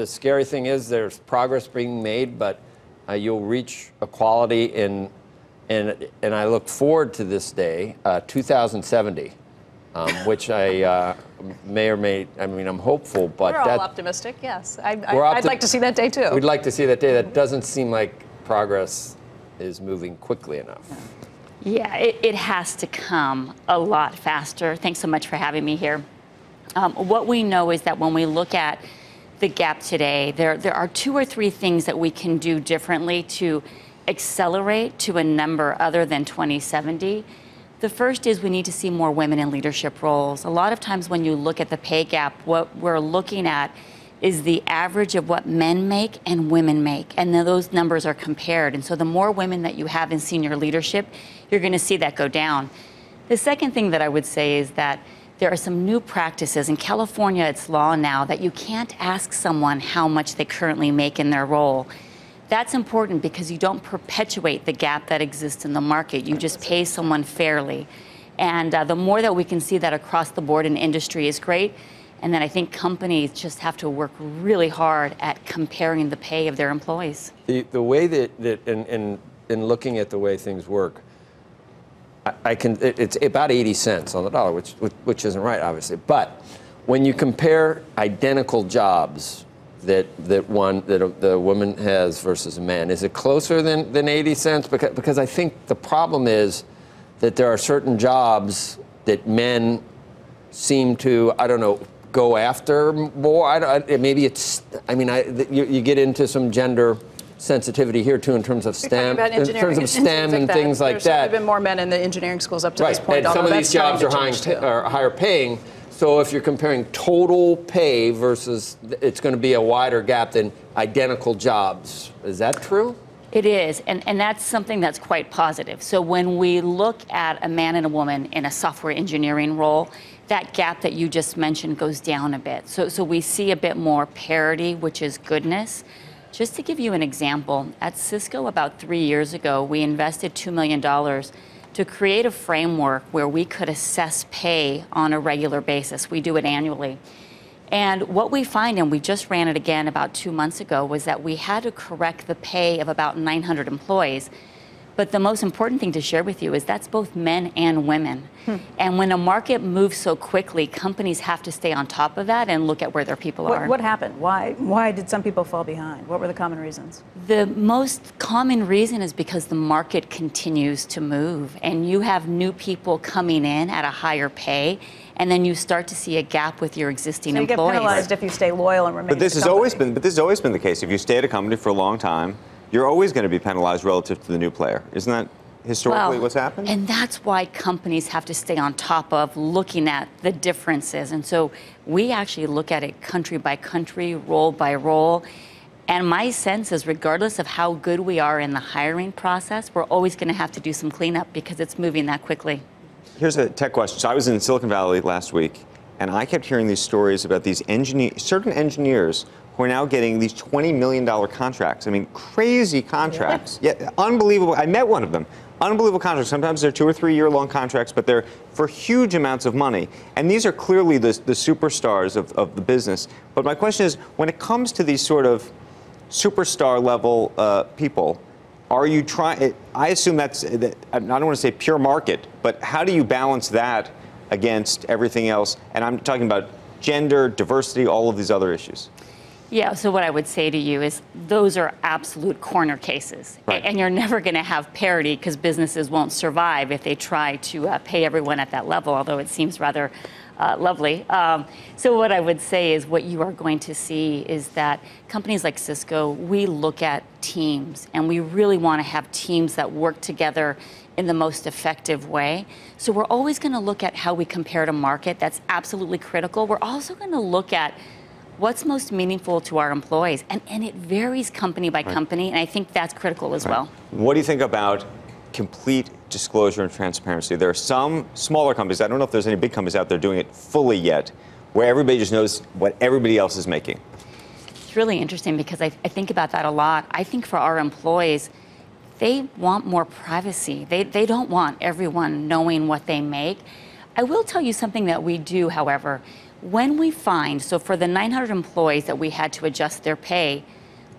the scary thing is there's progress being made, but you'll reach equality and I look forward to this day, 2070, which I may or may, I mean, I'm hopeful, but we're all optimistic, yes. I'd like to see that day too. We'd like to see that day. That doesn't seem like progress is moving quickly enough. Yeah, it has to come a lot faster. Thanks so much for having me here. What we know is that when we look at the gap today, there are 2 or 3 things that we can do differently to accelerate to a number other than 2070. The first is we need to see more women in leadership roles. A lot of times when you look at the pay gap, what we're looking at is the average of what men make and women make, and then those numbers are compared. And so the more women that you have in senior leadership, you're going to see that go down. The second thing that I would say is that there are some new practices. In California, it's law now that you can't ask someone how much they currently make in their role. That's important because you don't perpetuate the gap that exists in the market. You just pay someone fairly. And the more that we can see that across the board in industry is great. And then I think companies just have to work really hard at comparing the pay of their employees. The way that in looking at the way things work, it's about 80 cents on the dollar, which isn't right, obviously. But when you compare identical jobs that the woman has versus a man, is it closer than 80 cents? Because I think the problem is that there are certain jobs that men seem to, I don't know, go after more. Maybe it's, I mean, you get into some gender sensitivity here too in terms of STEM, and things like that. There's been more men in the engineering schools up to this point. And some of these jobs are higher paying. So if you're comparing total pay versus, it's going to be a wider gap than identical jobs. Is that true? It is, and that's something that's quite positive. So when we look at a man and a woman in a software engineering role, that gap that you just mentioned goes down a bit. So we see a bit more parity, which is goodness. Just to give you an example, at Cisco about 3 years ago, we invested $2 million to create a framework where we could assess pay on a regular basis. We do it annually. And what we find, and we just ran it again about 2 months ago, was that we had to correct the pay of about 900 employees. But the most important thing to share with you is that's both men and women. And when a market moves so quickly, companies have to stay on top of that and look at where their people are. What happened? Why did some people fall behind? What were the common reasons? The most common reason is because the market continues to move and you have new people coming in at a higher pay, and then you start to see a gap with your existing employees. So you get penalized if you stay loyal and remain. But this has always been the case. If you stay at a company for a long time, you're always going to be penalized relative to the new player. Isn't that historically what's happened? And that's why companies have to stay on top of looking at the differences. And so we actually look at it country by country, role by role. And my sense is regardless of how good we are in the hiring process, we're always going to have to do some cleanup because it's moving that quickly. Here's a tech question. So I was in Silicon Valley last week, and I kept hearing these stories about these certain engineers who are now getting these $20 million contracts. I mean, crazy contracts. Yeah, unbelievable. I met one of them. Unbelievable contracts. Sometimes they're 2 or 3 year long contracts, but they're for huge amounts of money. And these are clearly the superstars of the business. But my question is, when it comes to these sort of superstar level people, are you trying? I assume I don't want to say pure market, but how do you balance that against everything else? And I'm talking about gender, diversity, all of these other issues. Yeah, so what I would say to you is those are absolute corner cases. Right. And you're never going to have parity because businesses won't survive if they try to pay everyone at that level, although it seems rather lovely. So what I would say is what you are going to see is that companies like Cisco, we look at teams, and we really want to have teams that work together in the most effective way. So we're always going to look at how we compare to market. That's absolutely critical. We're also going to look at what's most meaningful to our employees, and it varies company by company, and I think that's critical as well. What do you think about complete disclosure and transparency? There are some smaller companies, I don't know if there's any big companies out there doing it fully yet, where everybody just knows what everybody else is making. It's really interesting because I think about that a lot. I think for our employees, they want more privacy. They don't want everyone knowing what they make. I will tell you something that we do, however. When we find, so for the 900 employees that we had to adjust their pay,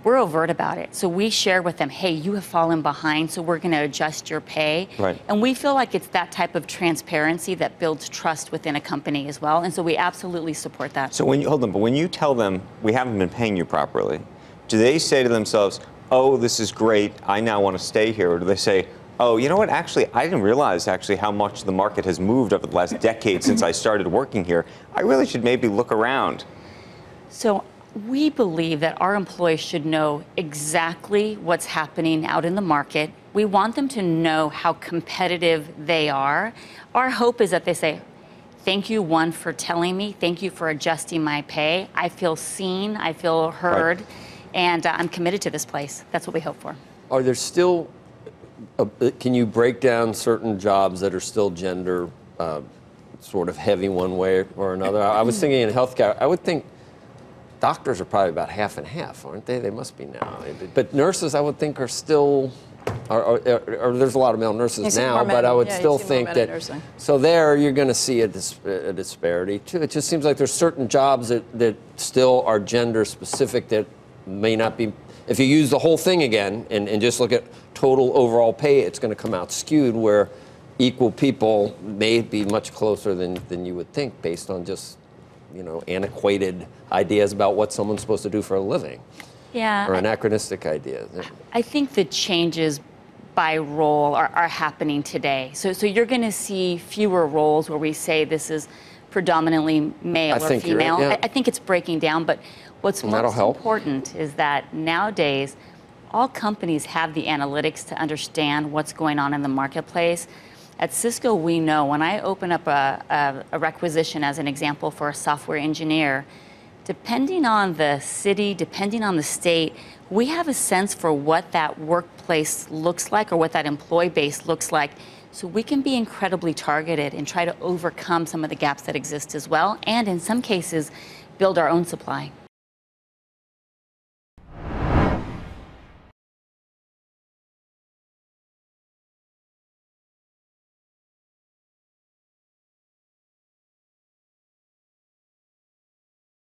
we're overt about it. So we share with them, hey, you have fallen behind, so we're going to adjust your pay. Right. And we feel like it's that type of transparency that builds trust within a company as well. And so we absolutely support that. So hold on, but when you tell them we haven't been paying you properly, do they say to themselves, oh, this is great, I now want to stay here? Or do they say, oh, you know what, actually, I didn't realize actually how much the market has moved over the last decade since I started working here. I really should maybe look around. So we believe that our employees should know exactly what's happening out in the market. We want them to know how competitive they are. Our hope is that they say, thank you, one, for telling me. Thank you for adjusting my pay. I feel seen. I feel heard. Right. And I'm committed to this place. That's what we hope for. Are there still, can you break down certain jobs that are still gender sort of heavy one way or another? I was thinking in healthcare, I would think doctors are probably about half and half, aren't they? They must be now. But nurses, I would think, are still, or there's a lot of male nurses now, but I would still think that, so there you're going to see a disparity too. It just seems like there's certain jobs that still are gender specific that may not be, if you use the whole thing again and just look at total overall pay, it's going to come out skewed, where equal people may be much closer than you would think based on just, you know, antiquated ideas about what someone's supposed to do for a living. Yeah. Or anachronistic ideas. I think the changes by role are happening today. So you're going to see fewer roles where we say this is predominantly male or female. Right, yeah. I think it's breaking down, but what's most important is that nowadays all companies have the analytics to understand what's going on in the marketplace. At Cisco, we know when I open up a requisition, as an example, for a software engineer, depending on the city, depending on the state, we have a sense for what that workplace looks like or what that employee base looks like. So we can be incredibly targeted and try to overcome some of the gaps that exist as well, and in some cases, build our own supply.